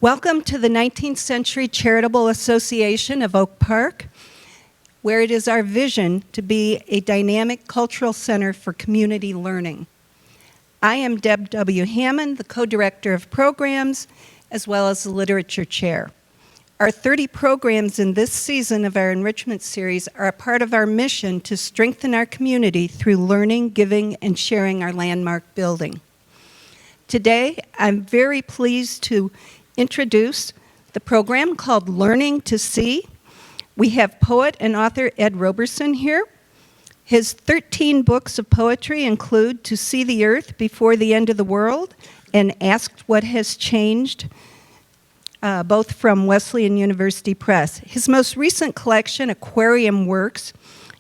Welcome to the 19th Century Charitable Association of Oak Park, where it is our vision to be a dynamic cultural center for community learning. I am Deb W. Hammond, the co-director of programs, as well as the literature chair. Our 30 programs in this season of our enrichment series are a part of our mission to strengthen our community through learning, giving, and sharing our landmark building. Today, I'm very pleased to introduce the program called Learning to See. We have poet and author Ed Roberson here. His 13 books of poetry include To See the Earth Before the End of the World and Asked What Has Changed, both from Wesleyan University Press. His most recent collection, Aquarium Works,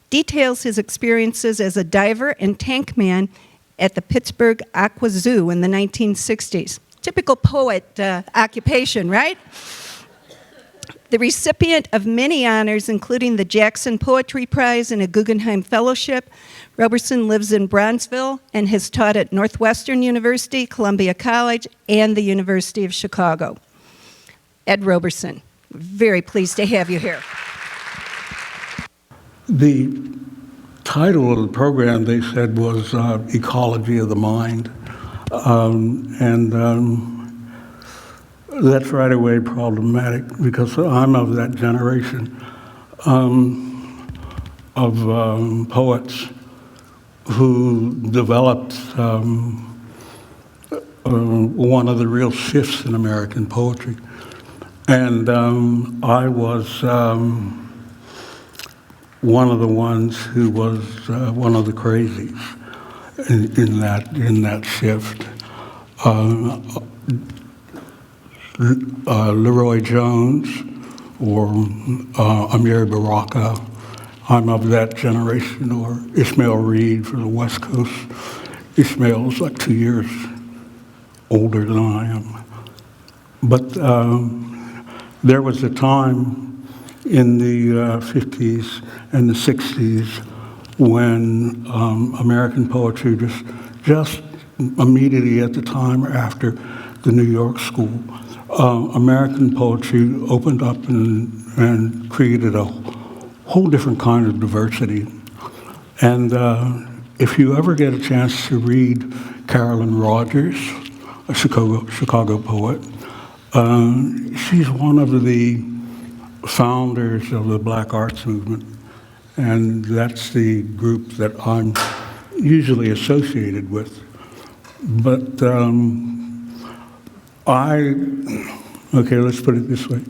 details his experiences as a diver and tank man at the Pittsburgh Aqua Zoo in the 1960s. Typical poet occupation, right? The recipient of many honors, including the Jackson Poetry Prize and a Guggenheim Fellowship, Roberson lives in Bronzeville and has taught at Northwestern University, Columbia College, and the University of Chicago. Ed Roberson, very pleased to have you here. The title of the program, they said, was Ecology of the Mind. That's right away problematic because I'm of that generation of poets who developed one of the real shifts in American poetry. And I was one of the ones who was one of the crazies in that shift. Leroy Jones or Amiri Baraka, I'm of that generation, or Ishmael Reed from the West Coast. Ishmael's like 2 years older than I am. But there was a time in the 50s and the 60s when American poetry just immediately at the time or after the New York School, American poetry opened up and created a whole different kind of diversity. And if you ever get a chance to read Carolyn Rogers, a Chicago poet, she's one of the founders of the Black Arts Movement. And that's the group that I'm usually associated with. But let's put it this way.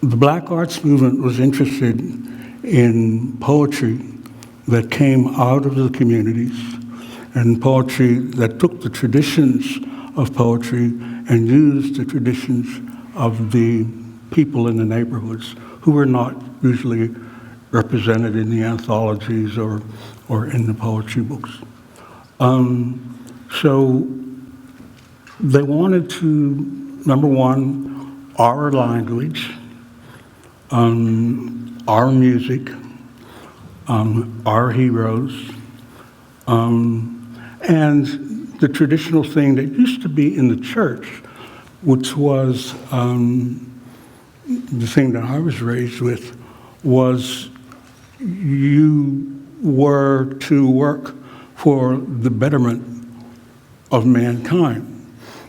The Black Arts Movement was interested in poetry that came out of the communities and poetry that took the traditions of poetry and used the traditions of the people in the neighborhoods who were not usually represented in the anthologies or in the poetry books. So they wanted to, number one, our language, our music, our heroes, and the traditional thing that used to be in the church, which was the thing that I was raised with, was you were to work for the betterment of mankind.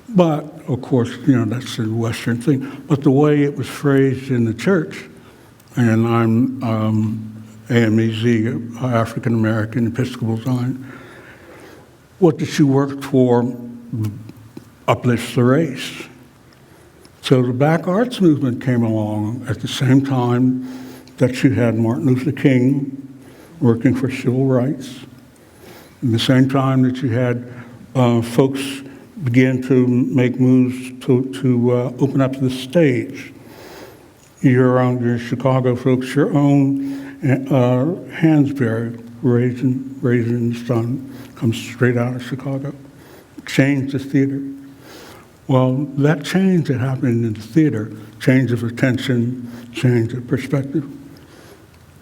But, of course, that's a Western thing. But the way it was phrased in the church, and I'm AMEZ, African American Episcopal Zion, what that you worked for uplifts the race. So the Black Arts Movement came along at the same time that you had Martin Luther King working for civil rights, at the same time that you had folks begin to make moves to open up the stage. Your Chicago folks, your own Hansberry, Raising the Sun, comes straight out of Chicago, changed the theater. Well, that change that happened in the theater, change of attention, change of perspective.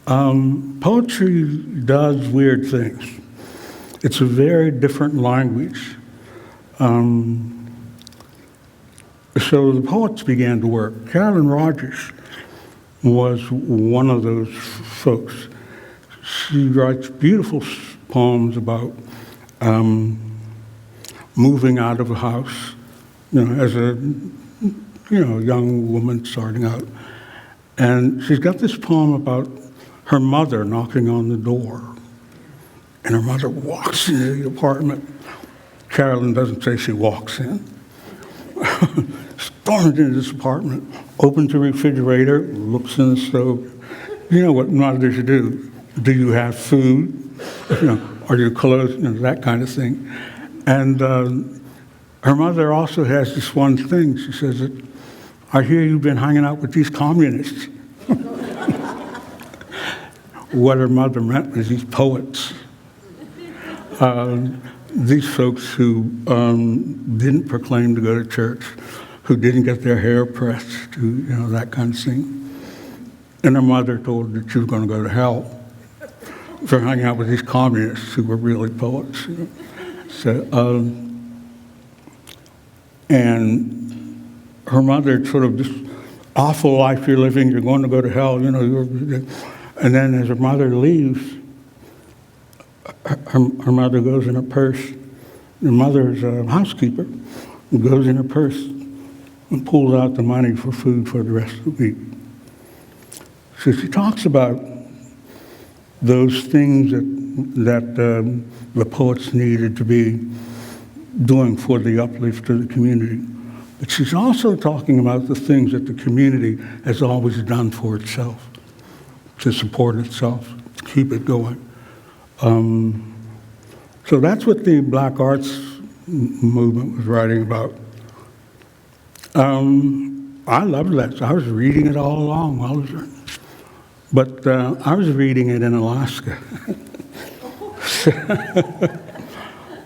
Poetry does weird things. It's a very different language. So the poets began to work. Carolyn Rogers was one of those folks. She writes beautiful poems about moving out of a house, as a young woman starting out. And she's got this poem about her mother knocking on the door. And her mother walks into the apartment. Carolyn doesn't say she walks in. Storms into this apartment, opens the refrigerator, looks in the stove. You know what mothers do. Do you have food? Are you clothed? That kind of thing. And her mother also has this one thing. She says that, I hear you've been hanging out with these communists. What her mother meant was these poets. These folks who didn't proclaim to go to church, who didn't get their hair pressed, that kind of thing. And her mother told her that she was going to go to hell for hanging out with these communists who were really poets. So, and her mother sort of, this awful life you're living, you're going to go to hell, and then as her mother leaves, her mother goes in her purse. Her mother's a housekeeper, and goes in her purse and pulls out the money for food for the rest of the week. So she talks about those things that the poets needed to be doing for the uplift of the community. But she's also talking about the things that the community has always done for itself, to support itself, to keep it going. So that's what the Black Arts movement was writing about. I loved that. I was reading it all along while I was there. But I was reading it in Alaska.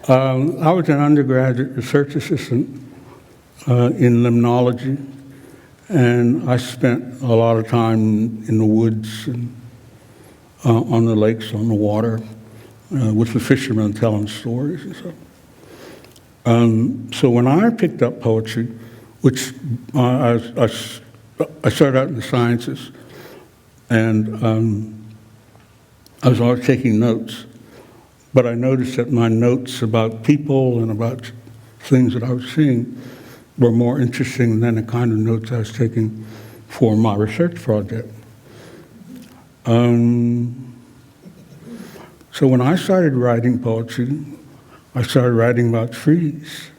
I was an undergraduate research assistant in limnology, and I spent a lot of time in the woods and on the lakes, on the water, with the fishermen telling stories and stuff. So when I picked up poetry, which I started out in the sciences, and I was always taking notes, but I noticed that my notes about people and about things that I was seeing were more interesting than the kind of notes I was taking for my research project. So when I started writing poetry, I started writing about trees.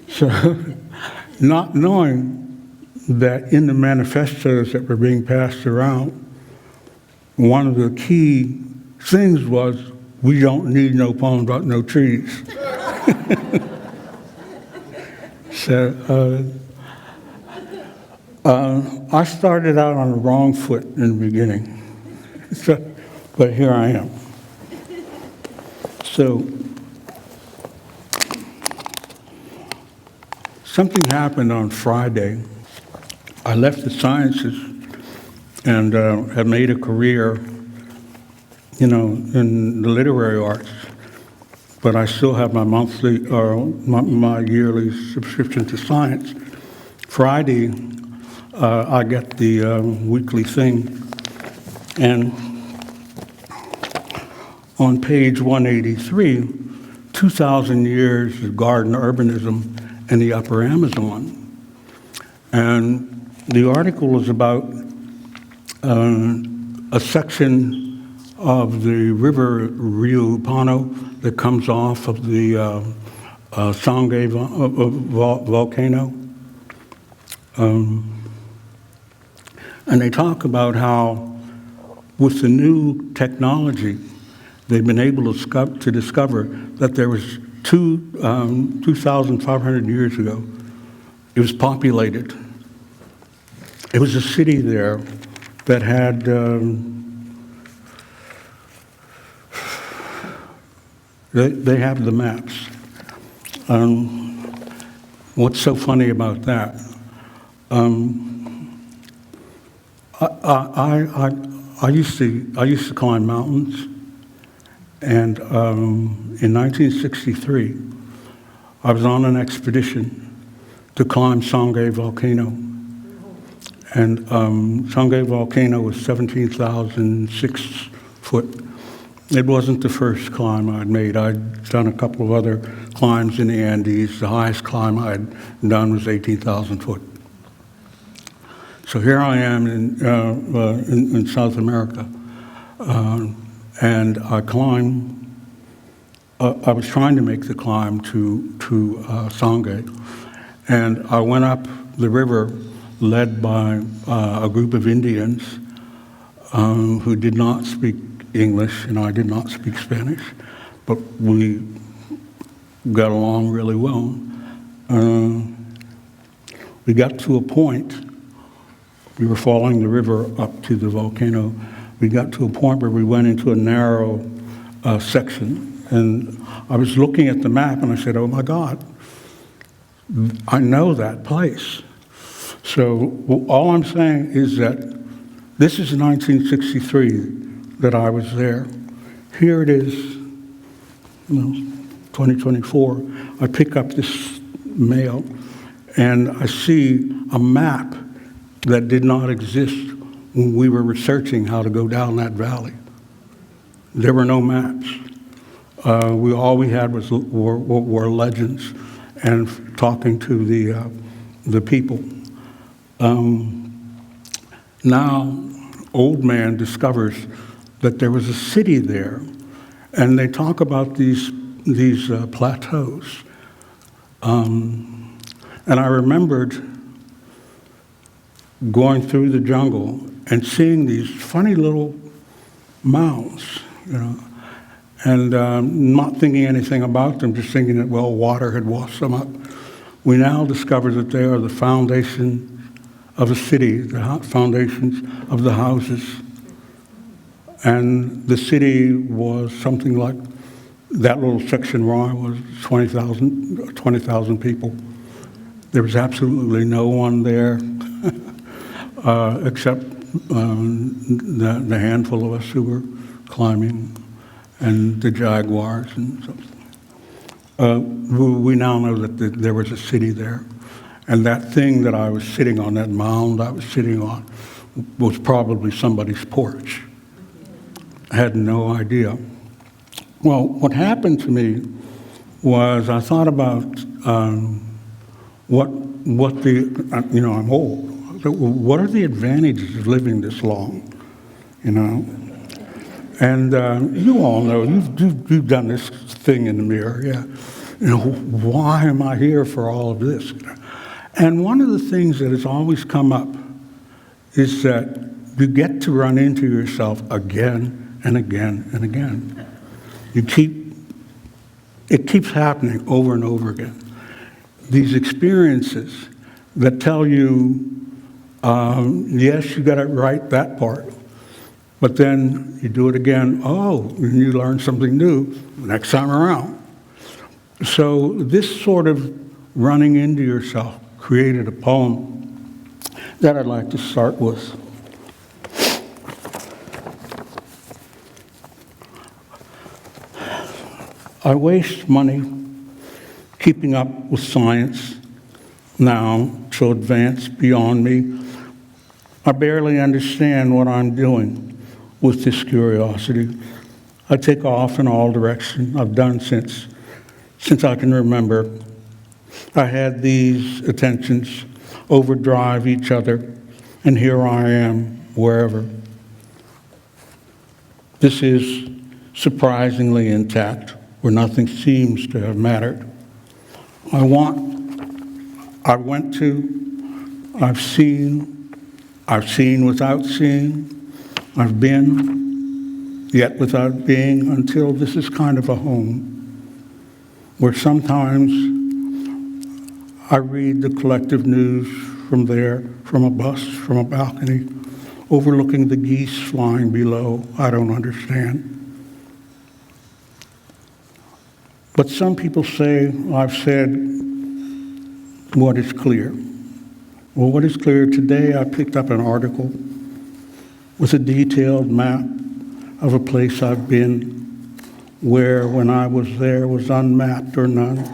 So, not knowing that in the manifestos that were being passed around, one of the key things was, we don't need no poem about no trees. So I started out on the wrong foot in the beginning, but here I am. So something happened on Friday. I left the sciences and have made a career, in the literary arts, but I still have my monthly or my yearly subscription to Science. Friday, I get the weekly thing, and on page 183, 2,000 years of garden urbanism in the upper Amazon. And the article is about a section of the river Rio Pano that comes off of the Sangay volcano. And they talk about how with the new technology, they've been able to discover that there was 2,500 years ago, it was populated. It was a city there that had they have the maps. What's so funny about that? I used to climb mountains, and in 1963, I was on an expedition to climb Sangay Volcano. And Sangay Volcano was 17,006 foot. It wasn't the first climb I'd made. I'd done a couple of other climbs in the Andes. The highest climb I'd done was 18,000 foot. So here I am in South America, and I climb. I was trying to make the climb to Sangay, and I went up the river led by a group of Indians who did not speak English, and I did not speak Spanish, but we got along really well. We got to a point, we were following the river up to the volcano, we got to a point where we went into a narrow section, and I was looking at the map and I said, oh my God, I know that place. So all I'm saying is that this is 1963 that I was there. Here it is, 2024. I pick up this mail and I see a map that did not exist when we were researching how to go down that valley. There were no maps. All we had were legends and talking to the people. Now, old man discovers that there was a city there, and they talk about these plateaus. And I remembered going through the jungle and seeing these funny little mounds, and not thinking anything about them, just thinking that, well, water had washed them up. We now discover that they are the foundation of a city, the foundations of the houses. And the city was something like, that little section where I was, 20,000 people. There was absolutely no one there except the handful of us who were climbing and the jaguars and stuff. We now know that there was a city there. And that thing that I was sitting on, that mound I was sitting on, was probably somebody's porch. I had no idea. Well, what happened to me was I thought about what the, I'm old. What are the advantages of living this long, And you all know, you've done this thing in the mirror, yeah. Why am I here for all of this? And one of the things that has always come up is that you get to run into yourself again and again and again. It keeps happening over and over again. These experiences that tell you, yes, you got it right, that part, but then you do it again, and you learn something new next time around. So this sort of running into yourself created a poem that I'd like to start with. I waste money keeping up with science now so advanced beyond me. I barely understand what I'm doing with this curiosity. I take off in all directions. I've done since I can remember. I had these attentions overdrive each other, and here I am, wherever. This is surprisingly intact, where nothing seems to have mattered. I've seen without seeing, I've been, yet without being, until this is kind of a home, where sometimes I read the collective news from there, from a bus, from a balcony, overlooking the geese flying below. I don't understand. But some people say I've said what is clear. Well, what is clear today, I picked up an article with a detailed map of a place I've been where when I was there was unmapped or none.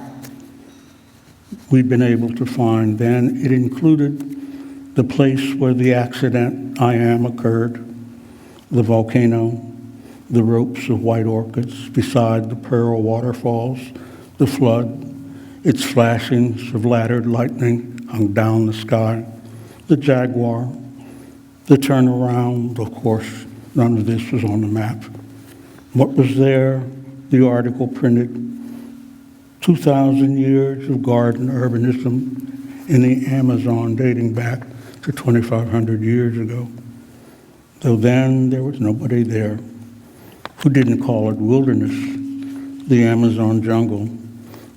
we'd been able to find then. It included the place where the accident I am occurred, the volcano, the ropes of white orchids beside the pearl waterfalls, the flood, its flashings of laddered lightning hung down the sky, the jaguar, the turnaround. Of course, none of this was on the map. What was there? The article printed 2,000 years of garden urbanism in the Amazon dating back to 2,500 years ago. Though then there was nobody there who didn't call it wilderness, the Amazon jungle,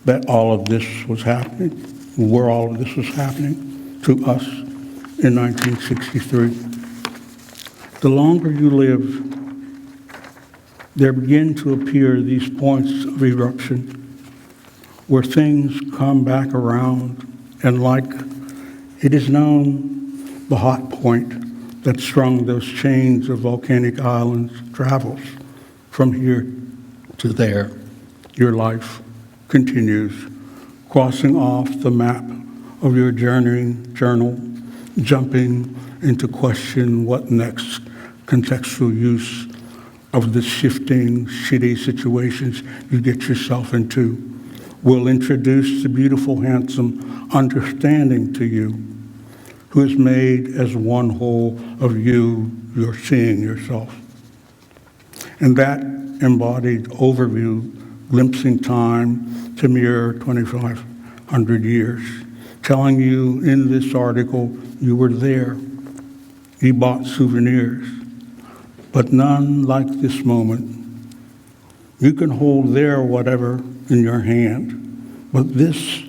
that all of this was happening, where all of this was happening to us in 1963. The longer you live, there begin to appear these points of eruption where things come back around, and like it is known, the hot point that strung those chains of volcanic islands travels from here to there. Your life continues, crossing off the map of your journal, jumping into question what next, contextual use of the shifting, shitty situations you get yourself into will introduce the beautiful, handsome understanding to you, who is made as one whole of you, you're seeing yourself. And that embodied overview, glimpsing time to mirror 2,500 years, telling you in this article you were there, you bought souvenirs, but none like this moment. You can hold there whatever in your hand, but this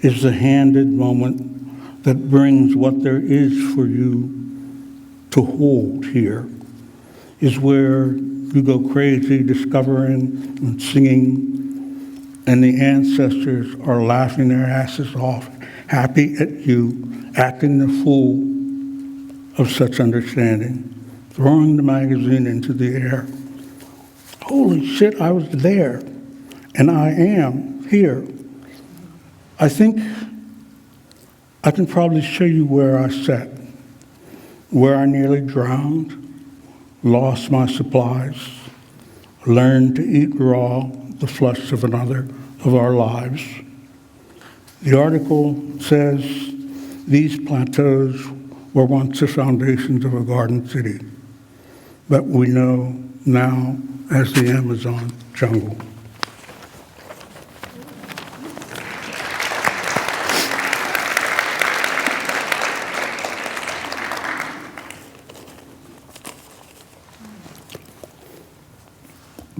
is the handed moment that brings what there is for you to hold here, is where you go crazy discovering and singing, and the ancestors are laughing their asses off, happy at you, acting the fool of such understanding, throwing the magazine into the air. Holy shit, I was there, and I am here. I think I can probably show you where I sat, where I nearly drowned, lost my supplies, learned to eat raw the flesh of another of our lives. The article says these plateaus were once the foundations of a garden city, but we know now as the Amazon jungle.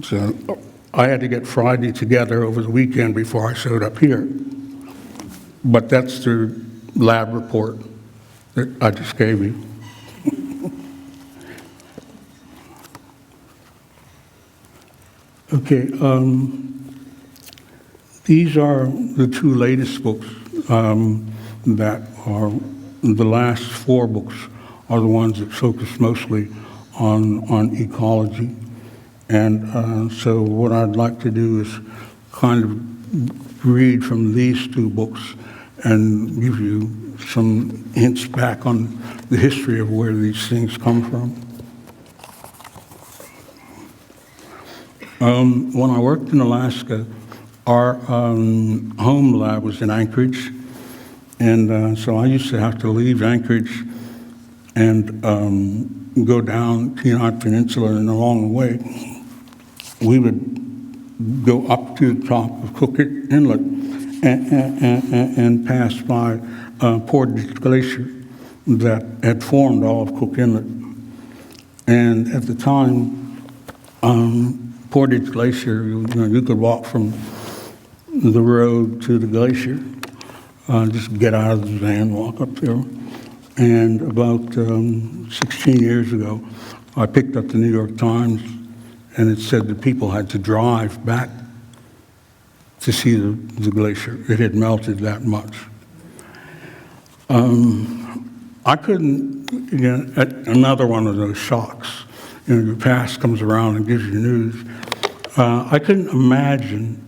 So I had to get Friday together over the weekend before I showed up here. But that's the lab report that I just gave you. Okay, these are the two latest books that are, the last four books are the ones that focus mostly on ecology. And so what I'd like to do is kind of read from these two books and give you some hints back on the history of where these things come from. When I worked in Alaska, our home lab was in Anchorage, and so I used to have to leave Anchorage and go down Kenai Peninsula, and along the way, we would go up to the top of Cook Inlet and pass by Portage Glacier that had formed all of Cook Inlet. And at the time, Portage Glacier, you could walk from the road to the glacier, just get out of the van, walk up there. And about 16 years ago, I picked up the New York Times, and it said that people had to drive back to see the glacier. It had melted that much. I couldn't, another one of those shocks. Your past comes around and gives you news. I couldn't imagine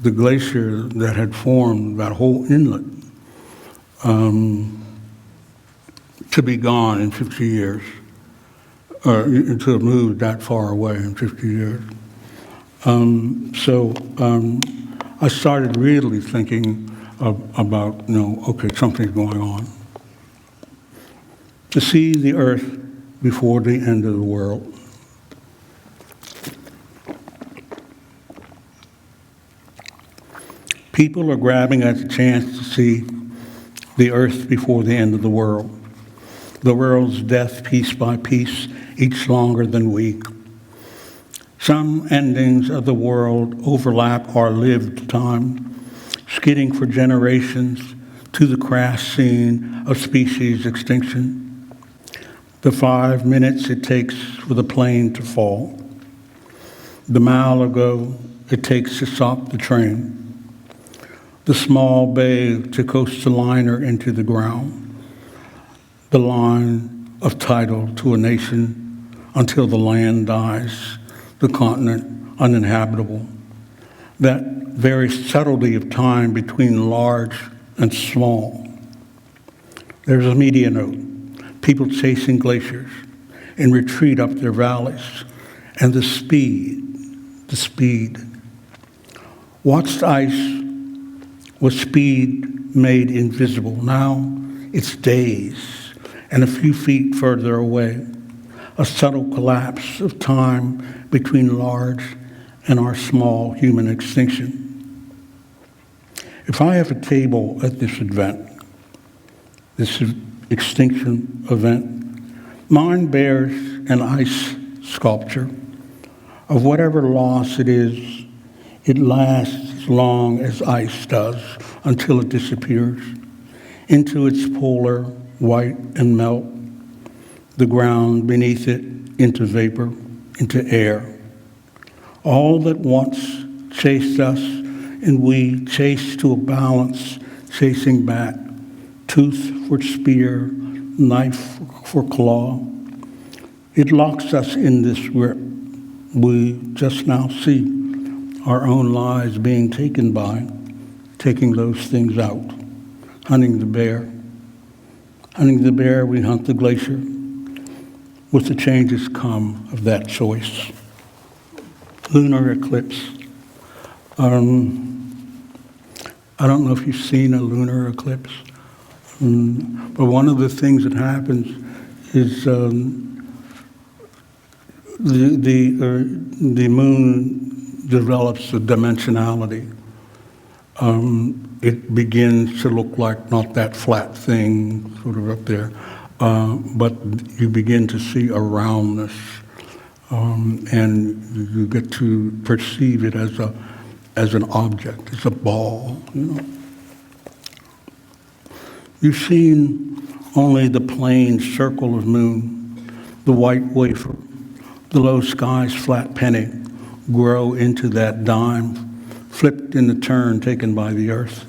the glacier that had formed that whole inlet to be gone in 50 years, or to have moved that far away in 50 years. So I started really thinking about, okay, something's going on. To see the earth before the end of the world. People are grabbing at the chance to see the earth before the end of the world. The world's death piece by piece, each longer than week. Some endings of the world overlap our lived time, skidding for generations to the crash scene of species extinction. The 5 minutes it takes for the plane to fall. The mile ago it takes to stop the train. The small bay to coast the liner into the ground. The line of title to a nation until the land dies, the continent uninhabitable. That very subtlety of time between large and small. There's a media note, people chasing glaciers in retreat up their valleys, and the speed. Watched ice was speed made invisible. Now it's days and a few feet further away, a subtle collapse of time between large and our small human extinction. If I have a table at this event, this extinction event, mine bears an ice sculpture of whatever loss it is. It lasts as long as ice does until it disappears into its polar white and melt, the ground beneath it into vapor, into air. All that once chased us, and we chased to a balance, chasing back, tooth for spear, knife for claw. It locks us in this grip. We just now see our own lives being taken by, taking those things out. Hunting the bear. Hunting the bear, we hunt the glacier. With the changes come of that choice. Lunar eclipse. I don't know if you've seen a lunar eclipse, but one of the things that happens is the moon develops a dimensionality. It begins to look like not that flat thing sort of up there, but you begin to see a roundness, and you get to perceive it as an object, as a ball. You've seen only the plain circle of moon, the white wafer, the low sky's flat penny grow into that dime, flipped in the turn taken by the earth,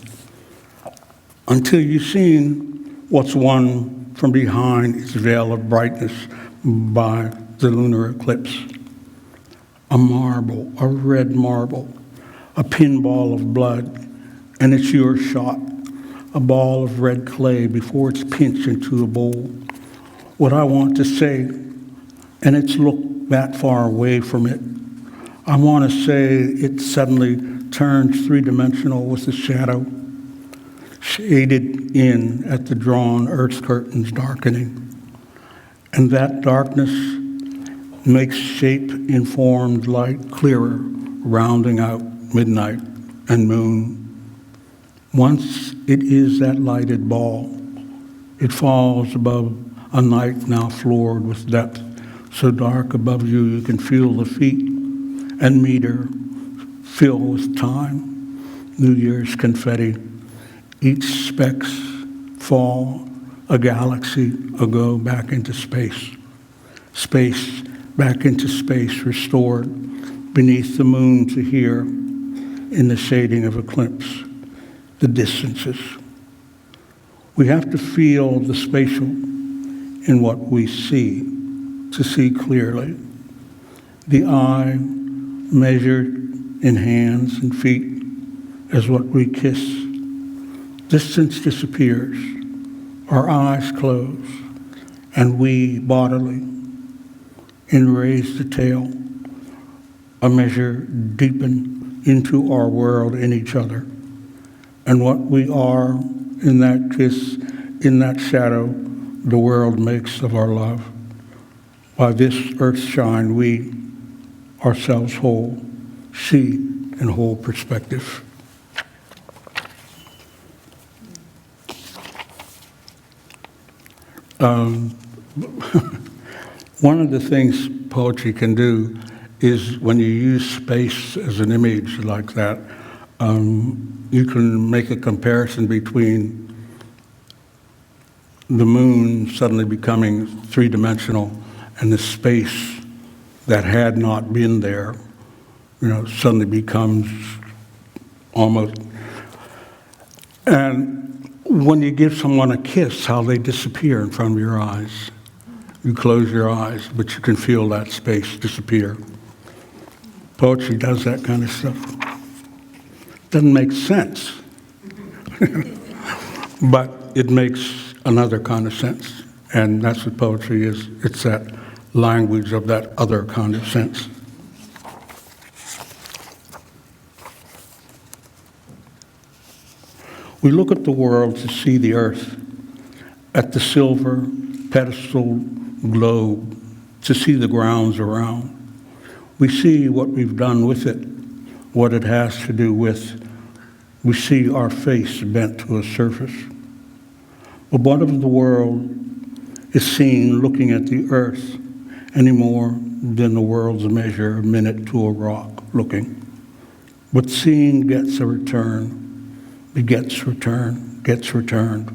until you've seen what's won from behind its veil of brightness by the lunar eclipse. A marble, a red marble, a pinball of blood, and it's your shot, a ball of red clay before it's pinched into a bowl. What I want to say, and it's looked that far away from it, I want to say it suddenly turns three-dimensional with the shadow, shaded in at the drawn earth's curtains darkening. And that darkness makes shape-informed light clearer, rounding out midnight and moon. Once it is that lighted ball, it falls above a night now floored with depth, so dark above you you can feel the feet and meter fill with time. New Year's confetti, each specks fall a galaxy ago back into space. Space back into space restored beneath the moon to hear in the shading of eclipse the distances. We have to feel the spatial in what we see to see clearly. The eye measured in hands and feet, as what we kiss. Distance disappears, our eyes close, and we bodily, in raise the tail, a measure deepen into our world in each other. And what we are in that kiss, in that shadow, the world makes of our love. By this earth shine we, ourselves whole, see in whole perspective. One of the things poetry can do is when you use space as an image like that, you can make a comparison between the moon suddenly becoming three-dimensional and the space that had not been there, suddenly becomes almost. And when you give someone a kiss, how they disappear in front of your eyes. You close your eyes, but you can feel that space disappear. Poetry does that kind of stuff. Doesn't make sense, but it makes another kind of sense. And that's what poetry is. It's that language of that other kind of sense. We look at the world to see the earth, at the silver pedestal globe, to see the grounds around. We see what we've done with it, what it has to do with. We see our face bent to a surface. But what of the world is seen looking at the earth any more than the world's measure a minute to a rock looking? But seeing gets a return, begets return, gets returned.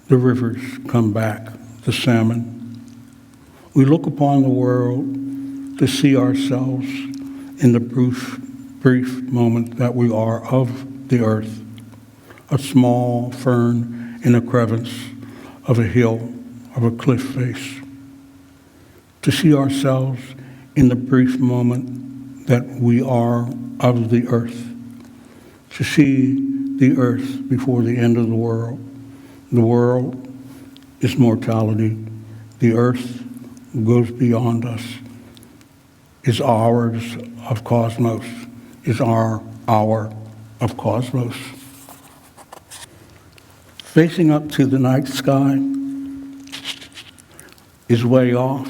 The rivers come back, the salmon. We look upon the world to see ourselves in the brief moment that we are of the earth, a small fern in a crevice of a hill, of a cliff face. To see ourselves in the brief moment that we are of the earth. To see the earth before the end of the world. The world is mortality. The earth goes beyond us, is ours of cosmos, is our hour of cosmos. Facing up to the night sky is way off,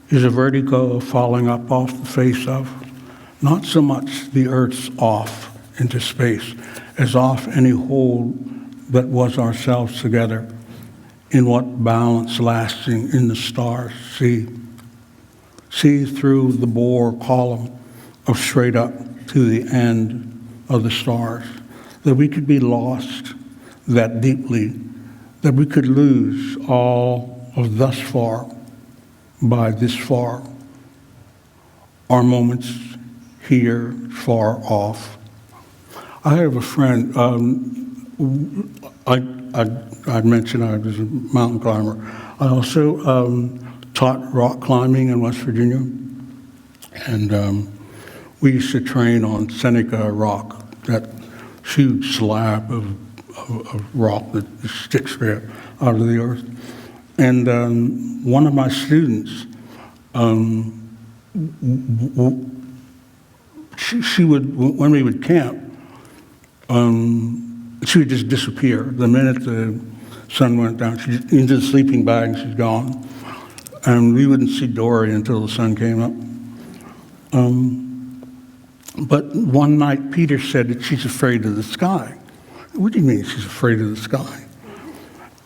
is a vertigo of falling up off the face of, not so much the earth's off into space, as off any hold that was ourselves together, in what balance lasting in the stars. See through the Bohr column of straight up to the end of the stars, that we could be lost that deeply, that we could lose all of thus far by this far, our moments here far off. I have a friend, I mentioned I was a mountain climber. I also taught rock climbing in West Virginia, and we used to train on Seneca Rock, that huge slab of rock that sticks there out of the earth. And one of my students, she would, when we would camp, she would just disappear. The minute the sun went down, she's into the sleeping bag and she's gone. And we wouldn't see Dory until the sun came up. But one night, Peter said that she's afraid of the sky. What do you mean she's afraid of the sky?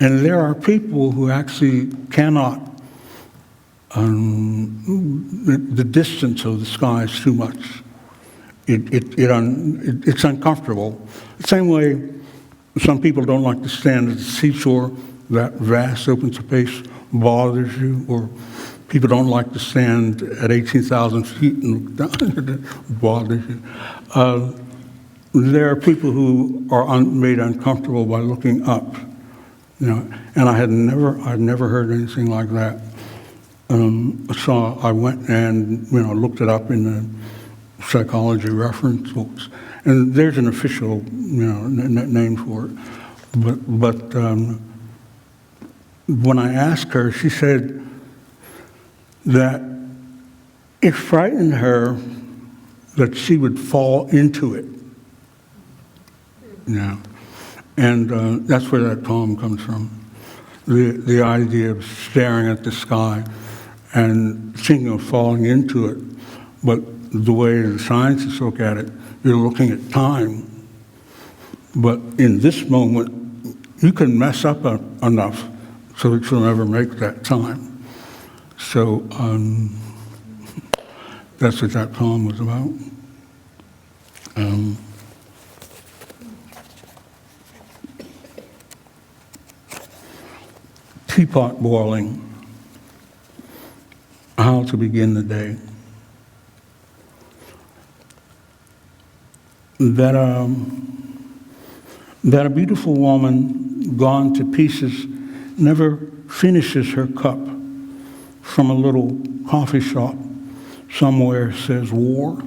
And there are people who actually cannot, the distance of the sky is too much. It's uncomfortable. The same way some people don't like to stand at the seashore, that vast open space bothers you, or people don't like to stand at 18,000 feet and look down, it bothers you. There are people who are made uncomfortable by looking up, and I'd never heard anything like that. So I went and looked it up in the psychology reference books, And there's an official, name for it. But when I asked her, she said that it frightened her that she would fall into it. Yeah. And that's where that poem comes from. The idea of staring at the sky and thinking of falling into it. But the way the scientists look at it, you're looking at time. But in this moment, you can mess up enough so that you'll never make that time. So that's what that poem was about. Teapot boiling, how to begin the day. That a beautiful woman gone to pieces never finishes her cup from a little coffee shop somewhere says war.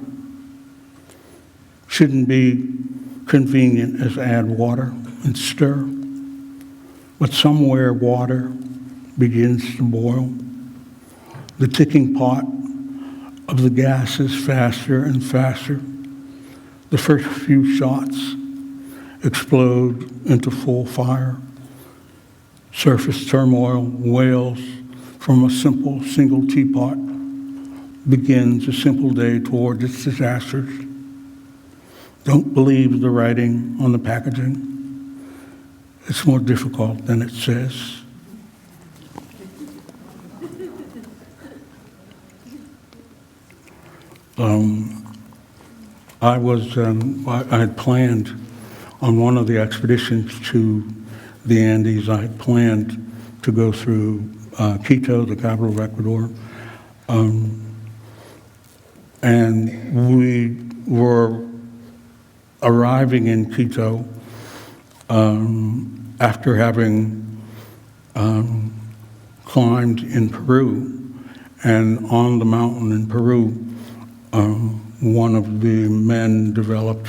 Shouldn't be convenient as add water and stir, but somewhere water begins to boil. The ticking pot of the gas is faster and faster. The first few shots explode into full fire. Surface turmoil wails from a simple single teapot, begins a simple day toward its disasters. Don't believe the writing on the packaging. It's more difficult than it says. I had planned on one of the expeditions to the Andes, I had planned to go through Quito, the capital of Ecuador, and we were arriving in Quito after having climbed in Peru, and on the mountain in Peru, one of the men developed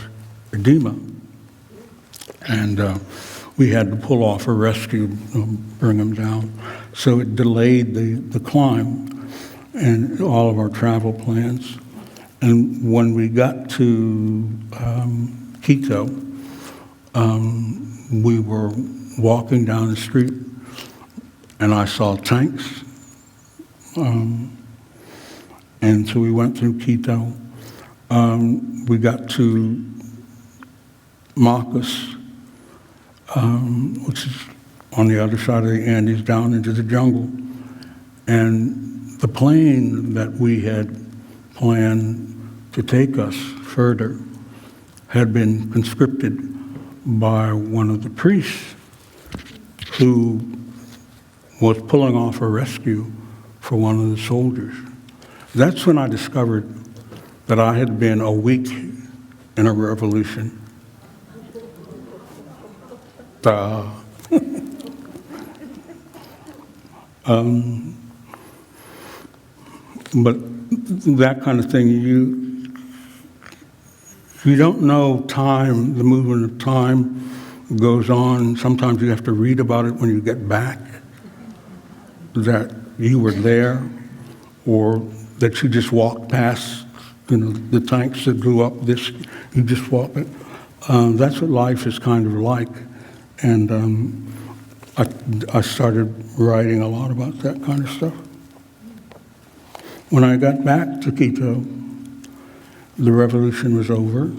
edema, and we had to pull off a rescue, bring him down. So it delayed the climb and all of our travel plans. And when we got to Quito, we were walking down the street, and I saw tanks. And so we went through Quito. We got to Macas, which is on the other side of the Andes, down into the jungle. And the plane that we had planned to take us further had been conscripted by one of the priests who was pulling off a rescue for one of the soldiers. That's when I discovered that I had been a week in a revolution. But that kind of thing, you don't know time, the movement of time goes on. Sometimes you have to read about it when you get back, that you were there, or that you just walked past, the tanks that blew up this, you just walk it. That's what life is kind of like. And I started writing a lot about that kind of stuff. When I got back to Quito, the revolution was over.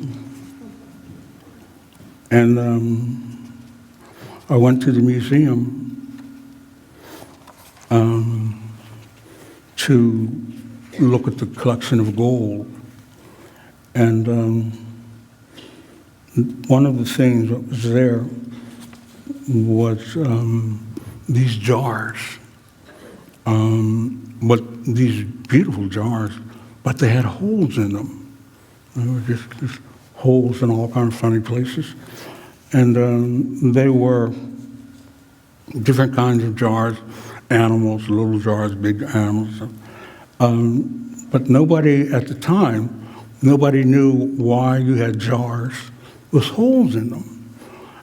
And I went to the museum to look at the collection of gold. And one of the things that was there was these jars, but these beautiful jars, but they had holes in them. There were just holes in all kinds of funny places. And they were different kinds of jars, animals, little jars, big animals. But nobody at the time Nobody knew why you had jars with holes in them.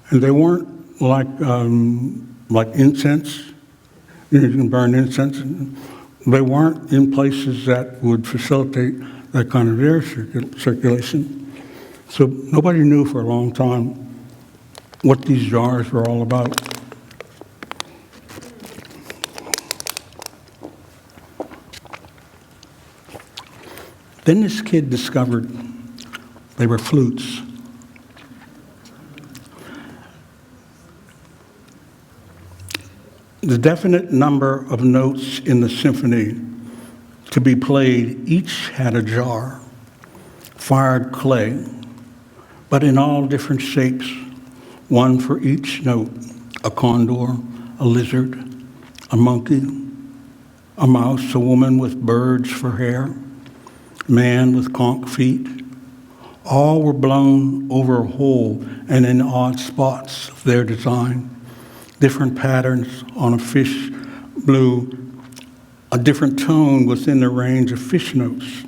And they weren't like incense. You can burn incense. They weren't in places that would facilitate that kind of air circulation. So nobody knew for a long time what these jars were all about. Then this kid discovered they were flutes. The definite number of notes in the symphony to be played each had a jar, fired clay, but in all different shapes, one for each note: a condor, a lizard, a monkey, a mouse, a woman with birds for hair, man with conch feet. All were blown over a hole and in odd spots of their design. Different patterns on a fish blew a different tone within the range of fish notes.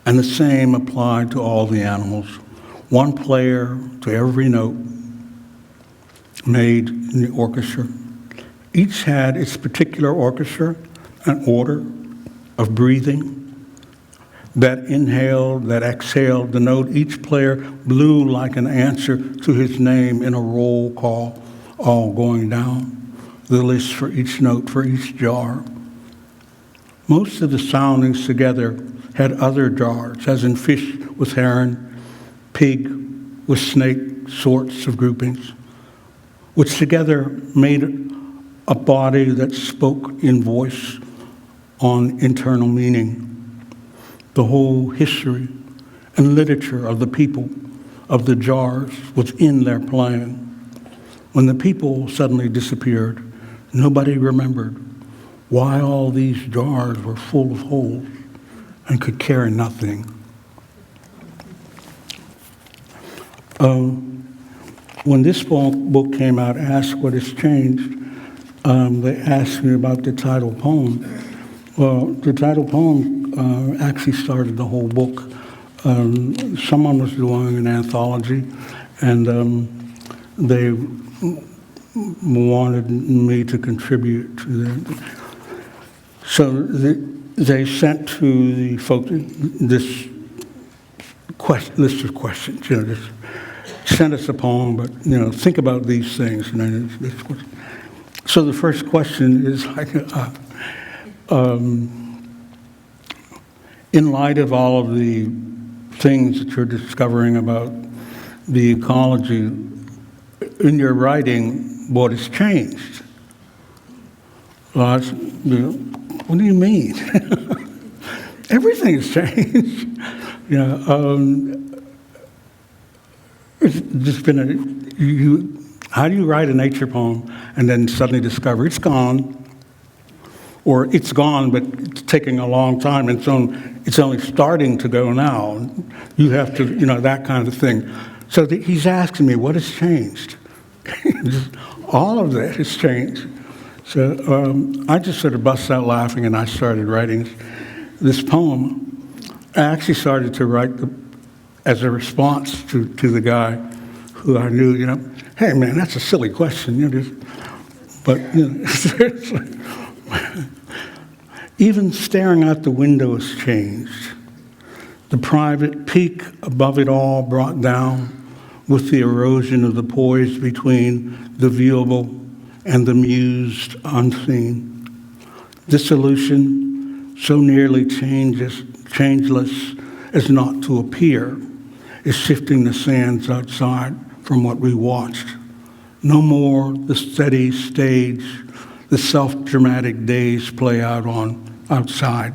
And the same applied to all the animals. One player to every note made in the orchestra. Each had its particular orchestra and order of breathing that inhaled, that exhaled the note. Each player blew like an answer to his name in a roll call, all going down the list for each note, for each jar. Most of the soundings together had other jars, as in fish with heron, pig with snake sorts of groupings, which together made a body that spoke in voice on internal meaning. The whole history and literature of the people, of the jars, was in their playing. When the people suddenly disappeared, nobody remembered why all these jars were full of holes and could carry nothing. When this book came out, Ask What Has Changed, they asked me about the title poem. Well, the title poem actually started the whole book. Someone was doing an anthology, and they wanted me to contribute to that. So they sent to the folks this list of questions. Just send us a poem, but think about these things. And then so the first question is like, in light of all of the things that you're discovering about the ecology, in your writing, what has changed? Well, what do you mean? Everything has changed. It's just been how do you write a nature poem and then suddenly discover it's gone? Or it's gone, but it's taking a long time, and it's only starting to go now. You have to, that kind of thing. So he's asking me, what has changed? All of that has changed. So I just sort of bust out laughing, and I started writing this poem. I actually started to write as a response to the guy who I knew, hey, man, that's a silly question. Seriously. Even staring out the window has changed. The private peak above it all brought down with the erosion of the poise between the viewable and the mused unseen. Dissolution, so nearly changeless as not to appear, is shifting the sands outside from what we watched. No more the steady stage the self-dramatic days play out on outside.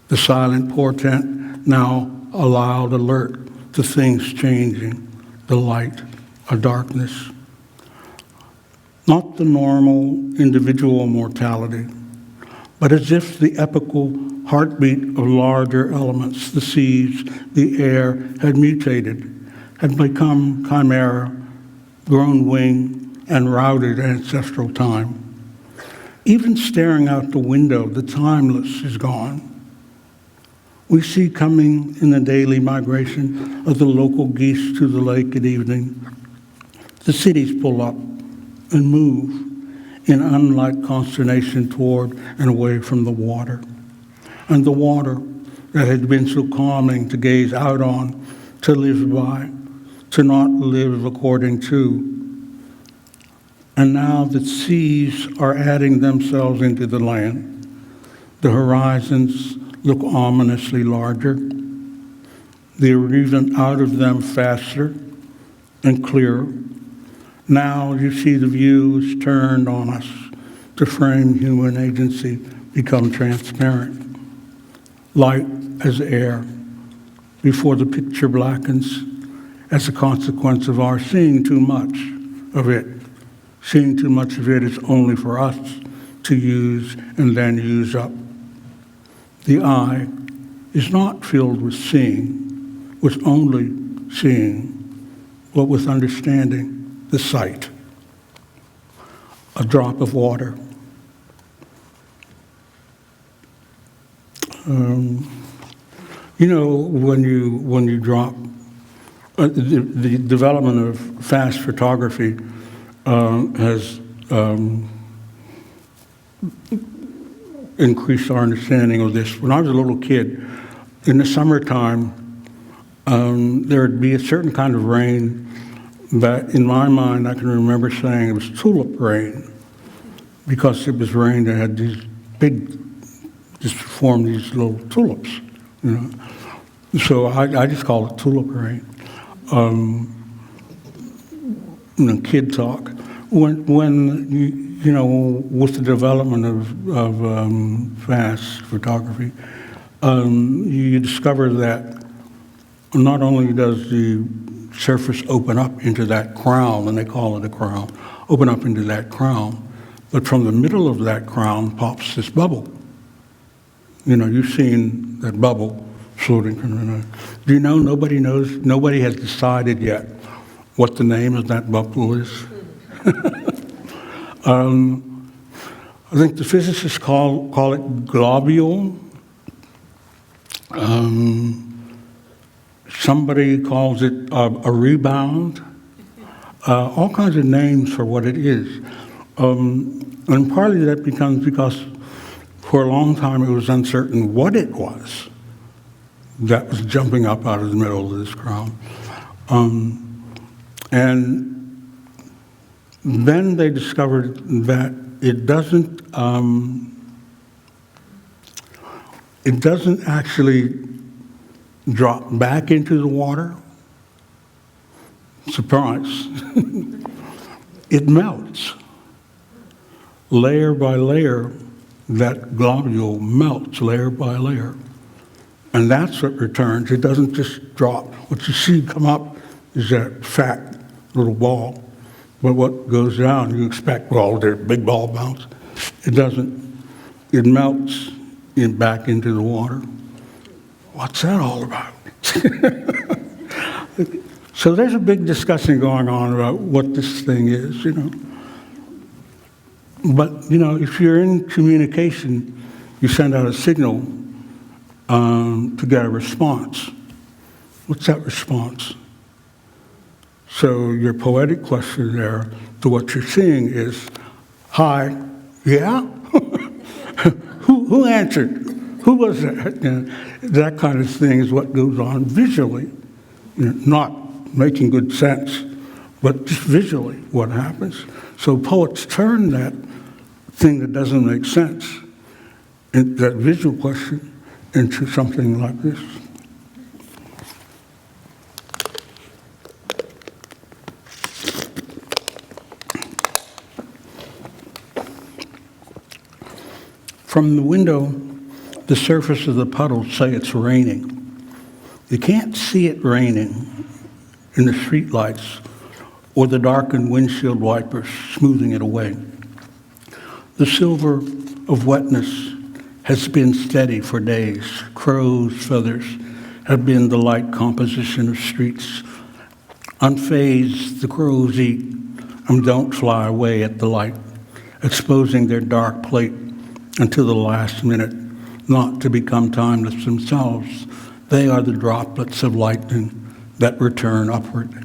The silent portent now a loud alert to things changing, the light, a darkness. Not the normal individual mortality, but as if the epical heartbeat of larger elements, the seas, the air, had mutated, had become chimera, grown wing, and routed ancestral time. Even staring out the window, the timeless is gone. We see coming in the daily migration of the local geese to the lake at evening. The cities pull up and move in unlike consternation toward and away from the water. And the water that had been so calming to gaze out on, to live by, to not live according to. And now the seas are adding themselves into the land. The horizons look ominously larger. They're even out of them faster and clearer. Now you see the views turned on us to frame human agency become transparent, light as air, before the picture blackens as a consequence of our seeing too much of it. Seeing too much of it is only for us to use and then use up. The eye is not filled with seeing, with only seeing, but with understanding the sight. A drop of water. When you drop, the development of fast photography has increased our understanding of this. When I was a little kid, in the summertime, there would be a certain kind of rain that, in my mind, I can remember saying it was tulip rain, because it was rain that had these big, just formed these little tulips, So I just call it tulip rain. Kid talk. When with the development of fast photography, you discover that not only does the surface open up into that crown, and they call it a crown, open up into that crown, but from the middle of that crown pops this bubble. You've seen that bubble floating. Do you know nobody knows? Nobody has decided yet what the name of that bubble is. I think the physicists call it globule. Somebody calls it a rebound. All kinds of names for what it is. And partly that becomes because for a long time it was uncertain what it was that was jumping up out of the middle of this crown. And then they discovered that it doesn't actually drop back into the water. Surprise. It melts. Layer by layer, that globule melts layer by layer. And that's what returns. It doesn't just drop. What you see come up is that fat little ball. But what goes down, you expect, their big ball bounce. It doesn't. It melts back into the water. What's that all about? So there's a big discussion going on about what this thing is, But, if you're in communication, you send out a signal to get a response. What's that response? So your poetic question there to what you're seeing is, hi, yeah? Who answered? Who was that? That kind of thing is what goes on visually, not making good sense, but just visually what happens. So poets turn that thing that doesn't make sense, that visual question, into something like this. From the window, the surface of the puddles say it's raining. You can't see it raining in the streetlights or the darkened windshield wipers smoothing it away. The silver of wetness has been steady for days. Crow's feathers have been the light composition of streets. Unfazed, the crows eat and don't fly away at the light, exposing their dark plate until the last minute not to become timeless themselves. They are the droplets of lightning that return upward,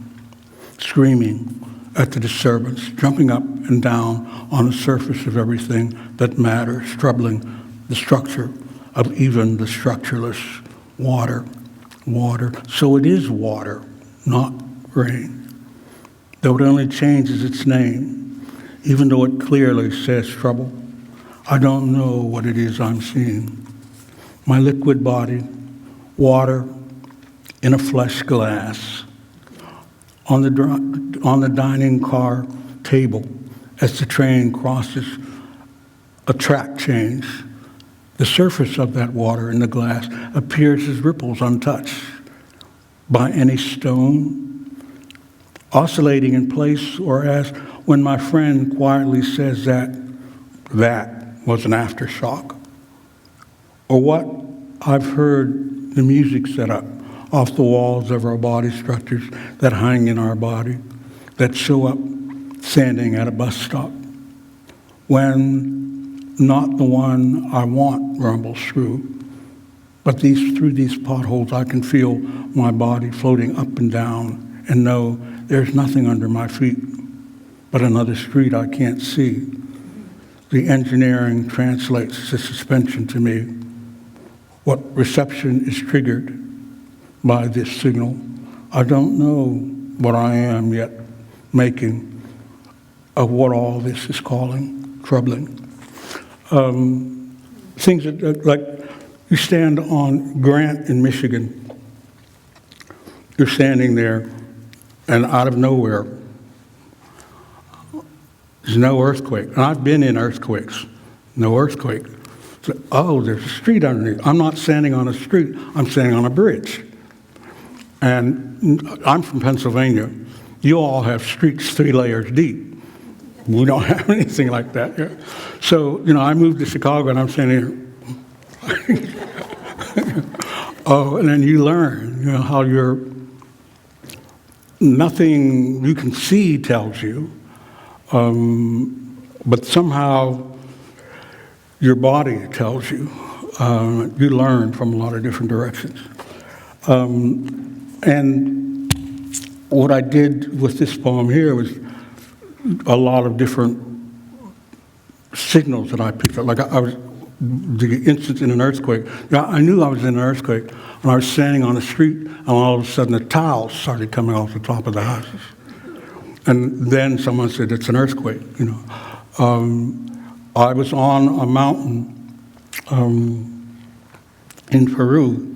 screaming at the disturbance, jumping up and down on the surface of everything that matters, troubling the structure of even the structureless water. Water. So it is water, not rain. Though it only changes its name, even though it clearly says trouble, I don't know what it is I'm seeing. My liquid body, water in a flesh glass, on the dining car table as the train crosses a track change. The surface of that water in the glass appears as ripples untouched by any stone, oscillating in place, or as when my friend quietly says that was an aftershock. Or what I've heard the music set up off the walls of our body structures that hang in our body, that show up standing at a bus stop, when not the one I want rumbles through, but through these potholes I can feel my body floating up and down and know there's nothing under my feet but another street I can't see. The engineering translates the suspension to me. What reception is triggered by this signal, I don't know what I am yet making of what all this is calling, troubling. Things that, like, you stand on Grant in Michigan, you're standing there, and out of nowhere, there's no earthquake. And I've been in earthquakes, no earthquake. So, oh, there's a street underneath. I'm not standing on a street, I'm standing on a bridge. And I'm from Pennsylvania. You all have streets 3 layers deep. We don't have anything like that here. So, I moved to Chicago and I'm standing here. Oh, and then you learn, how nothing you can see tells you, but somehow your body tells you. You learn from a lot of different directions. And what I did with this poem here was a lot of different signals that I picked up. Like the instance in an earthquake. I knew I was in an earthquake, and I was standing on the street, and all of a sudden the tiles started coming off the top of the houses. And then someone said, it's an earthquake, I was on a mountain in Peru,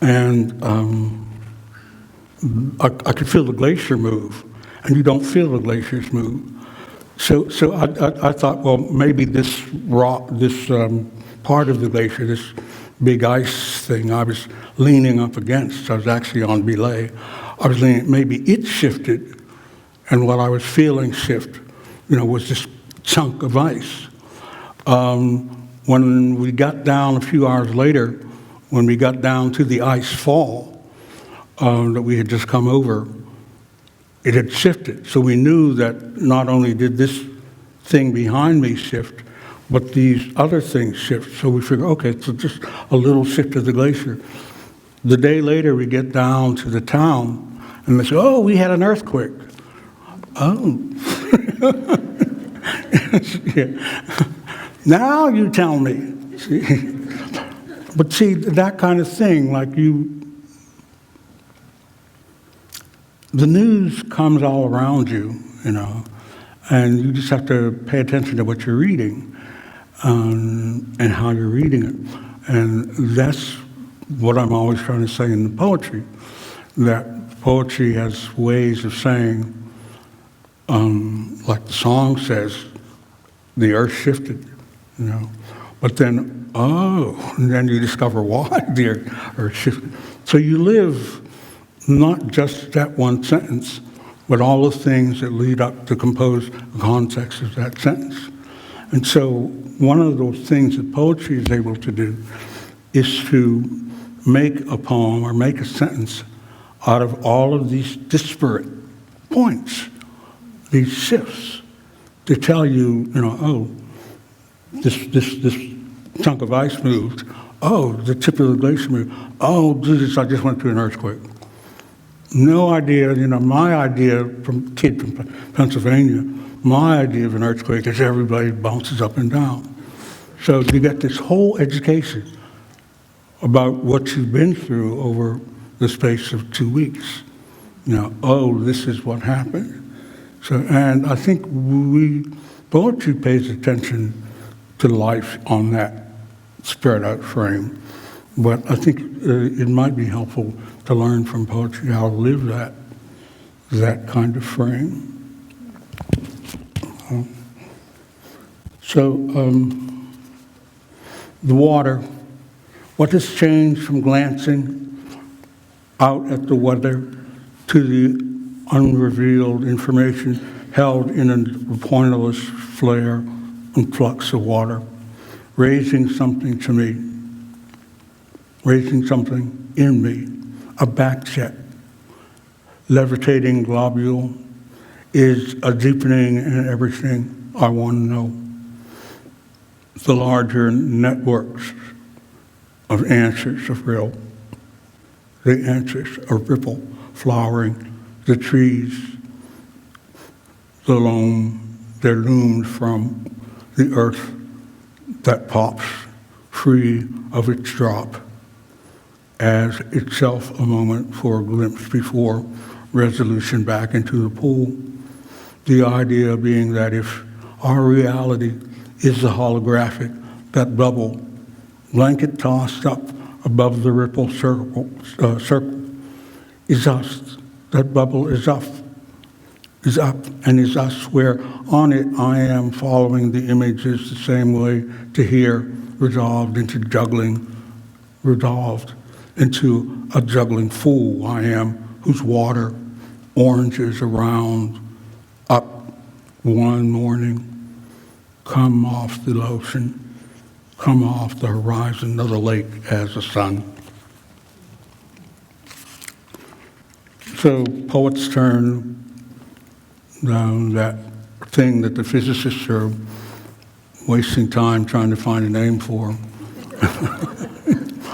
and I could feel the glacier move, and you don't feel the glaciers move. So I thought, well, maybe this rock, this part of the glacier, this big ice thing I was leaning up against, I was actually on belay, I was leaning, maybe it shifted, and what I was feeling shift, was this chunk of ice. When we got down a few hours later, when we got down to the ice fall that we had just come over, it had shifted. So we knew that not only did this thing behind me shift, but these other things shift. So we figured, okay, so just a little shift of the glacier. The day later, we get down to the town, and they say, oh, we had an earthquake. Oh. Yeah. Now you tell me. See? But see, that kind of thing, like the news comes all around you, and you just have to pay attention to what you're reading and how you're reading it. And that's what I'm always trying to say in the poetry, that poetry has ways of saying, like the song says, the earth shifted, but then, and then you discover why the earth shifted. So you live not just that one sentence, but all the things that lead up to compose the context of that sentence. And so one of those things that poetry is able to do is to make a poem or make a sentence out of all of these disparate points, these shifts, to tell you, oh, this chunk of ice moved. Oh, the tip of the glacier moved. Oh, Jesus, I just went through an earthquake. No idea, my idea from kid from Pennsylvania, my idea of an earthquake is everybody bounces up and down. So you get this whole education about what you've been through over the space of 2 weeks. Oh, this is what happened. So, and I think poetry pays attention to life on that spread out frame. But I think it might be helpful to learn from poetry how to live that kind of frame. The water, what has changed from glancing out at the weather to the unrevealed information held in a pointless flare and flux of water, raising something to me, raising something in me, a back jet, levitating globule is a deepening in everything I want to know. The larger networks of answers of real, the answers of ripple flowering, the trees, the loam, they're loomed from the earth that pops free of its drop as itself a moment for a glimpse before resolution back into the pool. The idea being that if our reality is the holographic, that bubble, blanket tossed up above the ripple circle is us. That bubble is up and is us, where on it I am following the images the same way to here, resolved into a juggling fool I am, whose water oranges around up one morning, come off the ocean, come off the horizon of the lake as the sun. So poets turn down that thing that the physicists are wasting time trying to find a name for.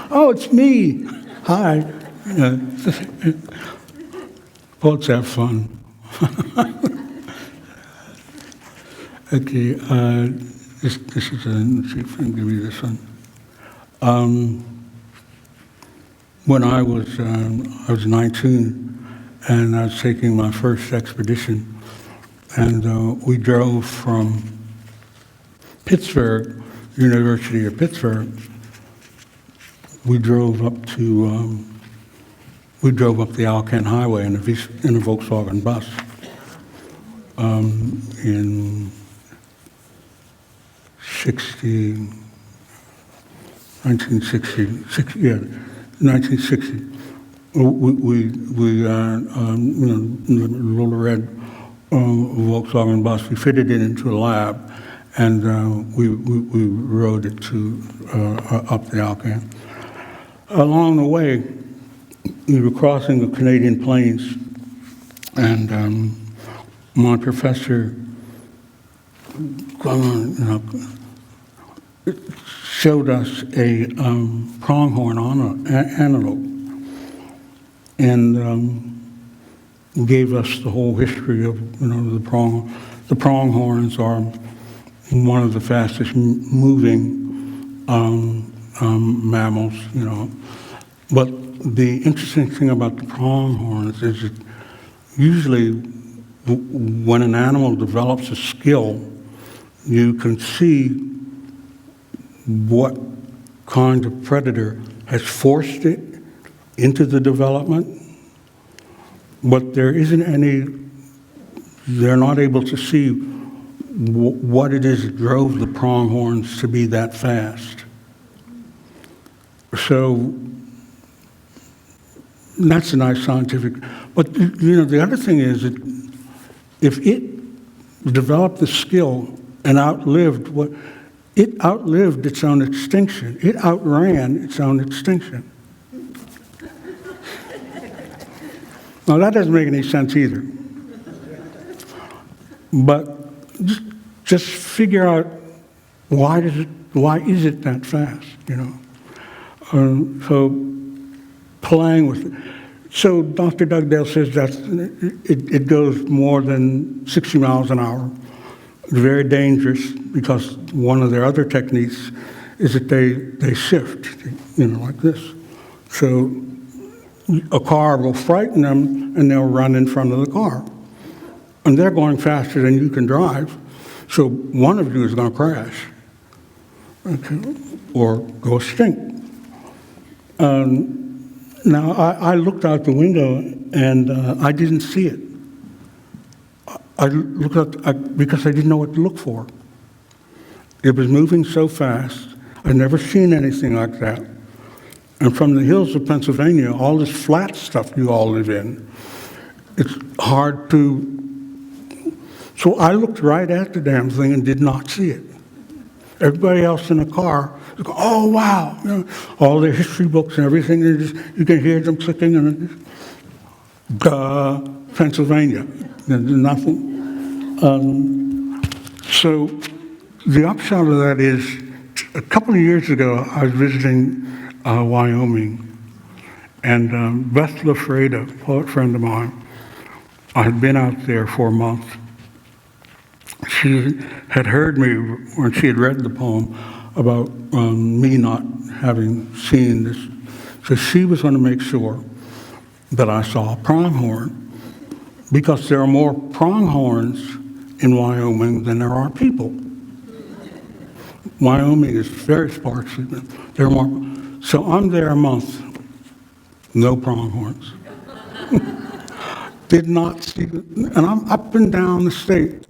Oh, it's me. Hi. Poets have fun. Okay, this is let's see if I can give you this one. When I was 19, and I was taking my first expedition, and we drove from Pittsburgh, University of Pittsburgh. We drove up the Alcan Highway in a Volkswagen bus in 1960. We the little red Volkswagen bus. We fitted it into a lab, and we rode it up the Alcan. Along the way, we were crossing the Canadian Plains, and my professor showed us a pronghorn antelope, and gave us the whole history of the prong. The pronghorns are one of the fastest moving mammals, But the interesting thing about the pronghorns is that usually when an animal develops a skill, you can see what kind of predator has forced it into the development, but they're not able to see what it is that drove the pronghorns to be that fast. So that's a nice scientific, but the other thing is that if it developed the skill and outlived its own extinction. It outran its own extinction. Now that doesn't make any sense either. But just figure out why is it that fast, So playing with it. So Dr. Dugdale says that it goes more than 60 miles an hour. It's very dangerous because one of their other techniques is that they shift, like this. So a car will frighten them and they'll run in front of the car. And they're going faster than you can drive. So one of you is going to crash, okay, or go extinct. Now, I looked out the window and I didn't see it. I looked out because I didn't know what to look for. It was moving so fast. I'd never seen anything like that. And from the hills of Pennsylvania, all this flat stuff you all live in, it's hard to. So I looked right at the damn thing and did not see it. Everybody else in the car, go, oh, wow. All their history books and everything, you can hear them clicking and Pennsylvania. There's nothing. So the upshot of that is, a couple of years ago, I was visiting Wyoming, and Beth LaFreda, a poet friend of mine, I had been out there for a month. She had heard me when she had read the poem about me not having seen this. So she was going to make sure that I saw a pronghorn, because there are more pronghorns in Wyoming than there are people. Wyoming is very sparsely. There are more. So I'm there a month, no pronghorns. Did not see it. And I'm up and down the state,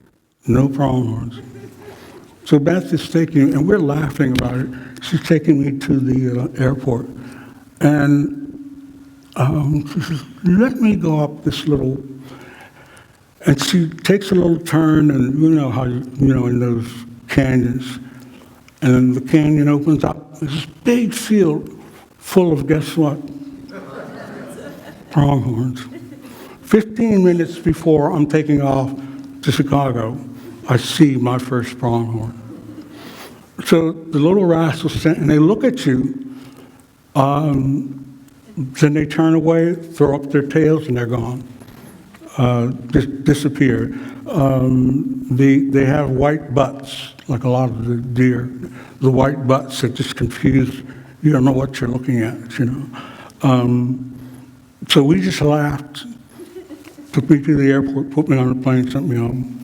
no pronghorns. So Beth is taking, and we're laughing about it. She's taking me to the airport. And she says, let me go up this little, and she takes a little turn, and you know how, in those canyons, and then the canyon opens up. There's this big field full of, guess what? Pronghorns. 15 minutes before I'm taking off to Chicago, I see my first pronghorn. So the little rascals stand, and they look at you, then they turn away, throw up their tails, and they're gone. Disappear. They have white butts, like a lot of the deer. The white butts are just confused. You don't know what you're looking at, So we just laughed, took me to the airport, put me on a plane, sent me home.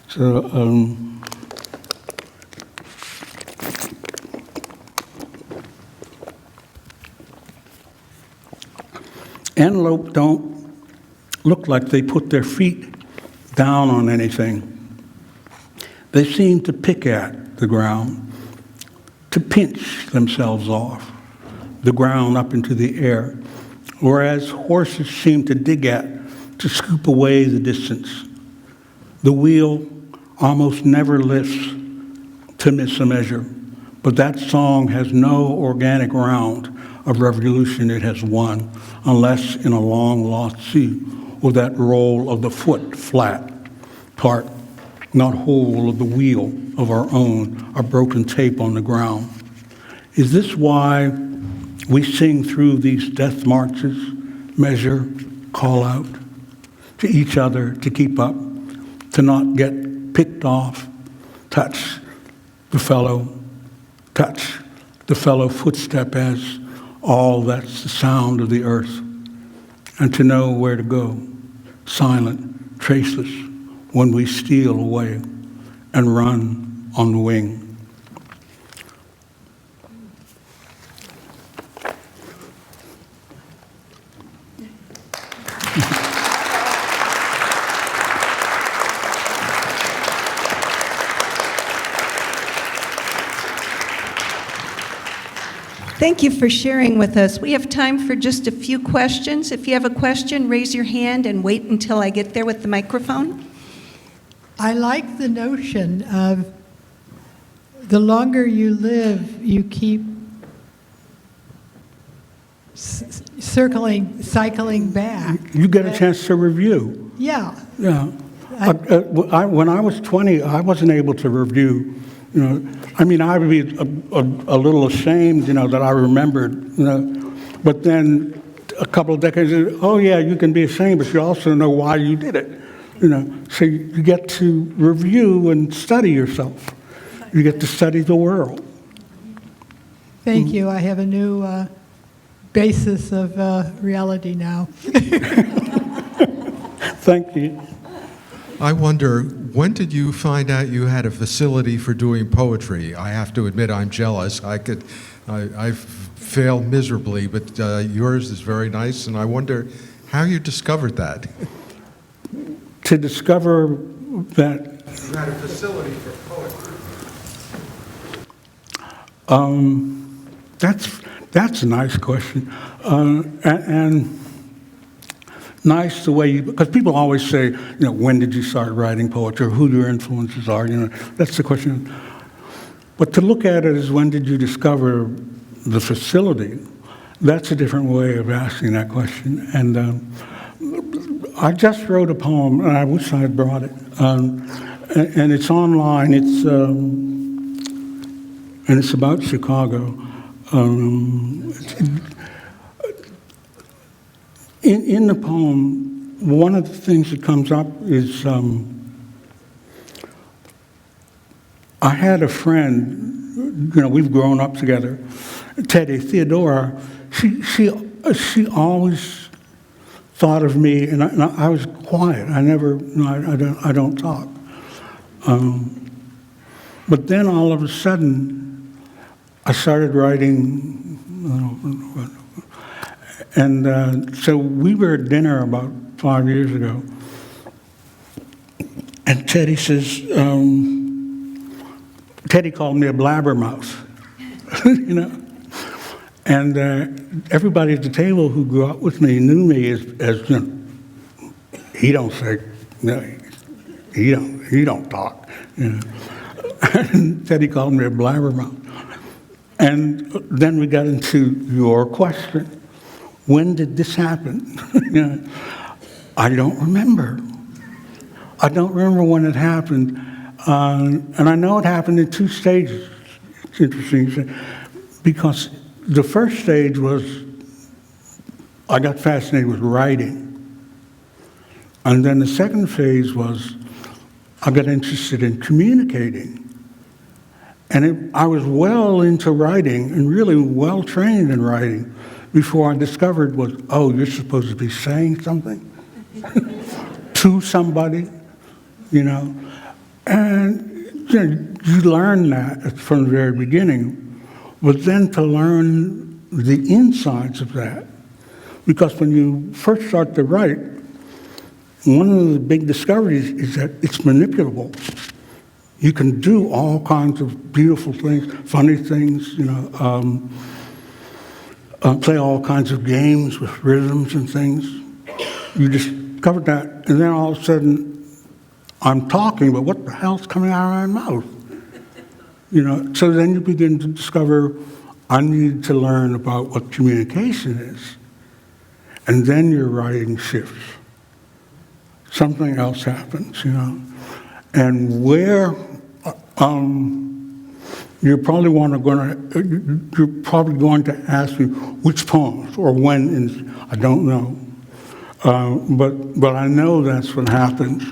So, antelope don't look like they put their feet down on anything. They seem to pick at the ground, to pinch themselves off the ground up into the air, whereas horses seem to dig at, to scoop away the distance. The wheel almost never lifts to miss a measure, but that song has no organic round of revolution it has won, unless in a long-lost sea, or that roll of the foot flat, part, not whole of the wheel of our own, a broken tape on the ground. Is this why we sing through these death marches, measure, call out to each other to keep up, to not get picked off, touch the fellow footstep as all that's the sound of the earth, and to know where to go, silent, traceless, when we steal away and run on the wing. Thank you for sharing with us. We have time for just a few questions. If you have a question, raise your hand and wait until I get there with the microphone. I like the notion of the longer you live, you keep cycling back. You get a chance to review. Yeah. Yeah. When I was 20, I wasn't able to review. I mean, I would be a little ashamed, that I remembered. But then a couple of decades, oh yeah, you can be ashamed, but you also know why you did it. So you get to review and study yourself. You get to study the world. Thank you. I have a new basis of reality now. Thank you. I wonder, when did you find out you had a facility for doing poetry? I have to admit, I'm jealous. I've failed miserably, but yours is very nice, and I wonder how you discovered that. To discover that You had a facility for poetry. that's a nice question, and nice the way because people always say, when did you start writing poetry, or who your influences are, that's the question. But to look at it as when did you discover the facility, that's a different way of asking that question. And I just wrote a poem, and I wish I had brought it, and it's online. And it's about Chicago. In the poem, one of the things that comes up is I had a friend, we've grown up together, Teddy, Theodora. She always thought of me, and I was quiet. I never, I don't talk. But then all of a sudden, I started writing, and so we were at dinner about 5 years ago, and Teddy says, Teddy called me a blabbermouth, and everybody at the table who grew up with me knew me as he don't say, he don't talk, And Teddy called me a blabbermouth. And then we got into your question. When did this happen? I don't remember. I don't remember when it happened. And I know it happened in 2 stages. It's interesting because the first stage was I got fascinated with writing. And then the second phase was I got interested in communicating. And I was well into writing and really well trained in writing before I discovered was, oh, you're supposed to be saying something to somebody, And you learn that from the very beginning, but then to learn the insides of that. Because when you first start to write, one of the big discoveries is that it's manipulable. You can do all kinds of beautiful things, funny things, play all kinds of games with rhythms and things. You discovered that, and then all of a sudden, I'm talking, but what the hell's coming out of my mouth? So then you begin to discover, I need to learn about what communication is. And then your writing shifts. Something else happens, And where you're probably going to ask me which poems or when. I don't know, but I know that's what happens.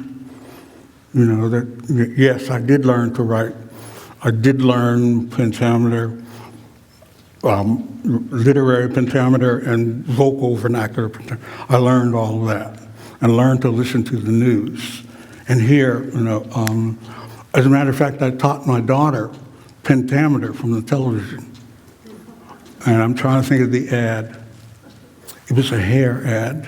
That yes, I did learn to write. I did learn pentameter, literary pentameter, and vocal vernacular pentameter. I learned all of that, and learned to listen to the news, and hear. As a matter of fact, I taught my daughter pentameter from the television. And I'm trying to think of the ad. It was a hair ad.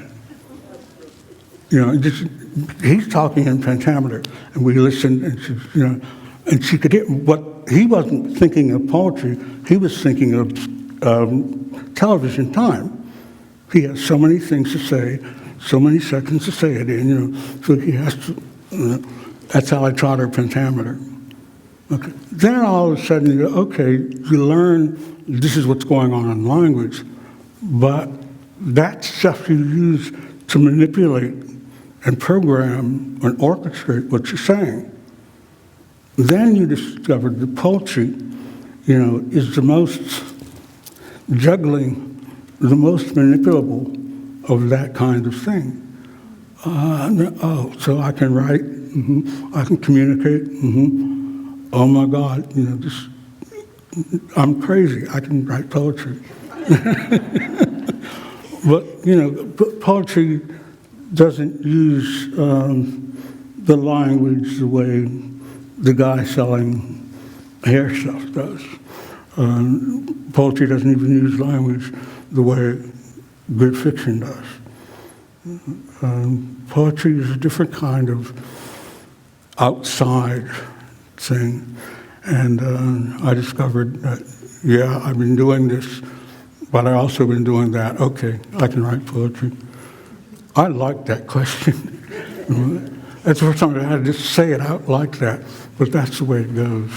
He's talking in pentameter, and we listened, and and she could hear. But he wasn't thinking of poetry. He was thinking of television time. He has so many things to say, so many seconds to say it in. So he has to. That's how I taught her pentameter. Okay. Then all of a sudden you go, okay, you learn this is what's going on in language, but that stuff you use to manipulate and program and orchestrate what you're saying. Then you discover that poetry, is the most juggling, the most manipulable of that kind of thing. So I can write, I can communicate, oh my God, I'm crazy, I can write poetry. But, poetry doesn't use the language the way the guy selling hair stuff does. Poetry doesn't even use language the way good fiction does. Poetry is a different kind of outside thing. And I discovered that, I've been doing this, but I also been doing that. Okay, I can write poetry. I like that question. That's the first time I had to just say it out like that, but that's the way it goes,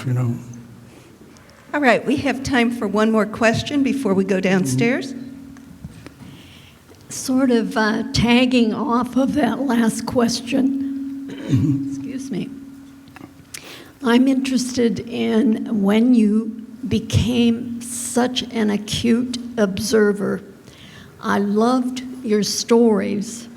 All right, we have time for one more question before we go downstairs. Sort of tagging off of that last question, excuse me. I'm interested in when you became such an acute observer. I loved your stories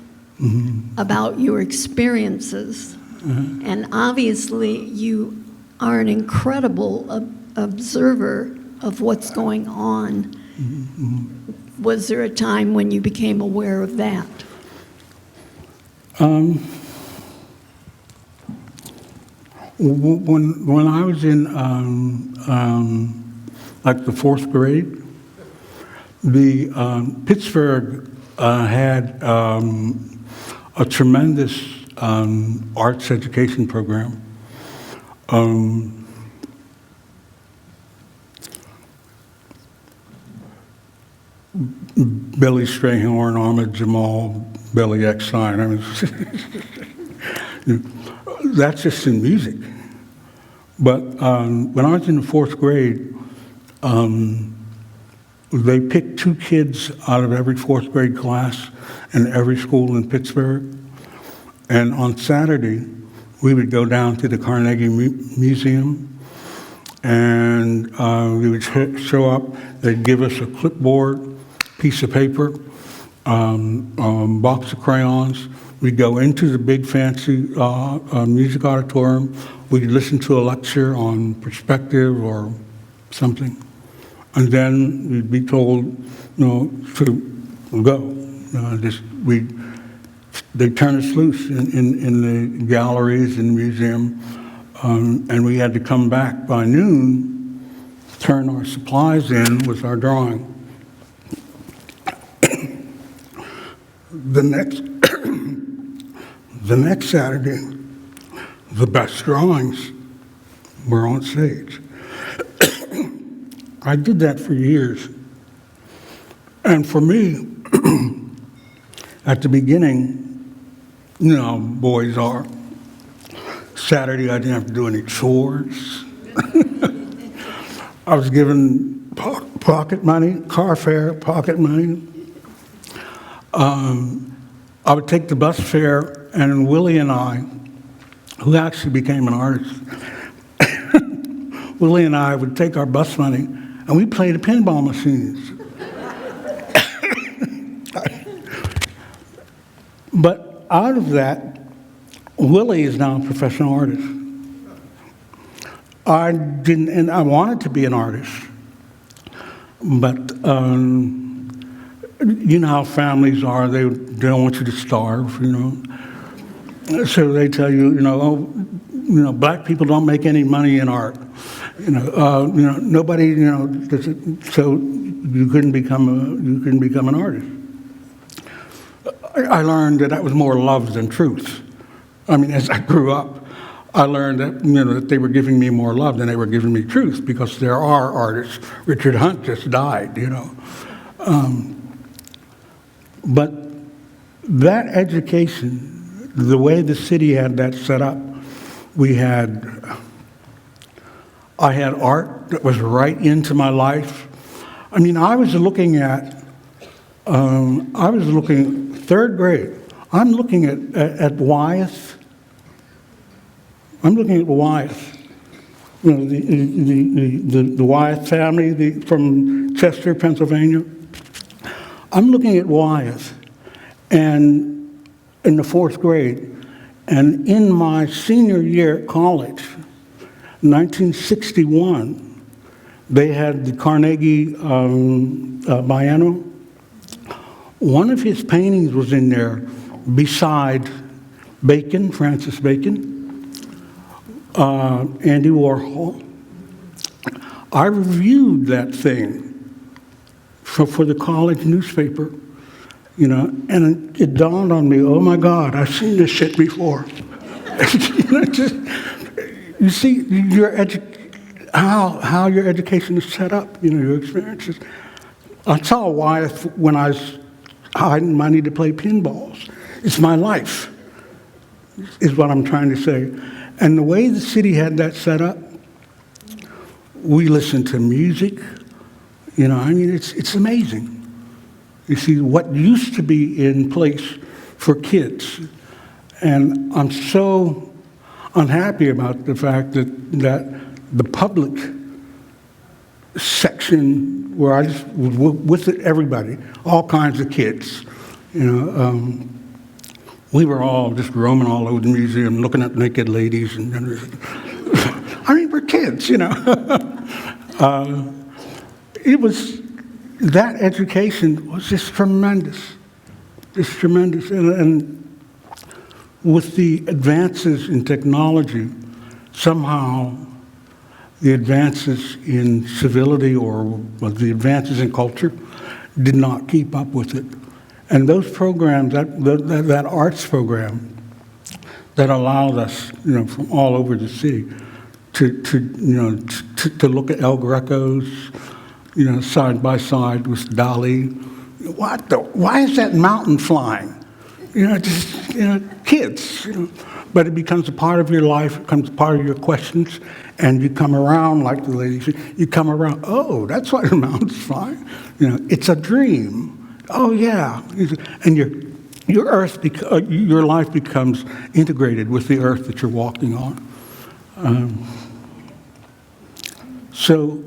about your experiences, and obviously you are an incredible observer of what's going on. Was there a time when you became aware of that? When I was in like the fourth grade, the Pittsburgh had a tremendous arts education program. Billy Strayhorn, Ahmed Jamal, Billy Eckstein. I mean, that's just in music. But when I was in the fourth grade, they picked 2 kids out of every fourth grade class in every school in Pittsburgh. And on Saturday, we would go down to the Carnegie Museum, and we would show up. They'd give us a clipboard, piece of paper, box of crayons. We'd go into the big fancy music auditorium. We'd listen to a lecture on perspective or something. And then we'd be told, to go. They'd turn us loose in the galleries in the museum, and we had to come back by noon, turn our supplies in with our drawing. The next Saturday, the best drawings were on stage. I did that for years. And for me, at the beginning, boys are, Saturday I didn't have to do any chores. I was given pocket money, car fare, pocket money. I would take the bus fare, and Willie and I, who actually became an artist, Willie and I would take our bus money, and we played the pinball machines. But out of that, Willie is now a professional artist. I didn't, and I wanted to be an artist, but you know how families are, they don't want you to starve, So they tell you, black people don't make any money in art. Nobody, so you couldn't become an artist. I learned that was more love than truth. I mean, as I grew up, I learned that, that they were giving me more love than they were giving me truth, because there are artists. Richard Hunt just died, But that education, the way the city had that set up, I had art that was right into my life. I mean, I was looking third grade, I'm looking at Wyeth. I'm looking at Wyeth. You know, the Wyeth family from Chester, Pennsylvania. I'm looking at Wyeth, and in the 4th grade, and in my senior year at college, 1961, they had the Carnegie Biennial. One of his paintings was in there beside Bacon, Francis Bacon, Andy Warhol. I reviewed that thing for the college newspaper, you know, and it dawned on me, oh my God, I've seen this shit before. You know, you see how your education is set up, you know, your experiences. I saw Wyeth when I was hiding money to play pinballs. It's my life, is what I'm trying to say. And the way the city had that set up, we listened to music, you know, I mean, it's amazing. You see what used to be in place for kids. And I'm so unhappy about the fact that the public section, where I just was with everybody, all kinds of kids, you know, we were all just roaming all over the museum, looking at naked ladies, and I mean, we're kids, you know. It was, that education was just tremendous, and with the advances in technology, somehow the advances in civility or the advances in culture did not keep up with it. And those programs, that arts program that allowed us, you know, from all over the city to look at El Greco's, you know, side by side with Dali. Why is that mountain flying? You know, just, you know, kids, you know. But it becomes a part of your life, it becomes a part of your questions, and you come around, like the lady said, you come around, oh, that's why the mountain's flying. You know, it's a dream. Oh, yeah. And your life becomes integrated with the earth that you're walking on. So,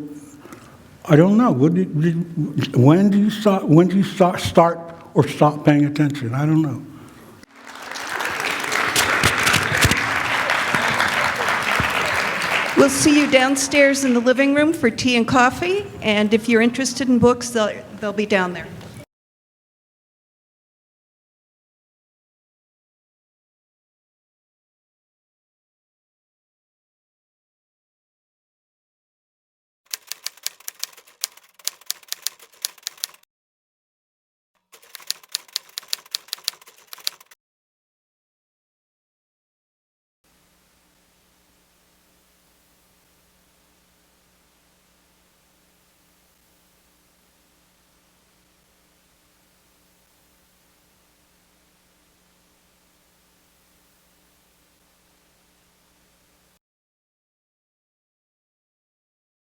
I don't know. When do you start or stop paying attention? I don't know. We'll see you downstairs in the living room for tea and coffee, and if you're interested in books, they'll be down there.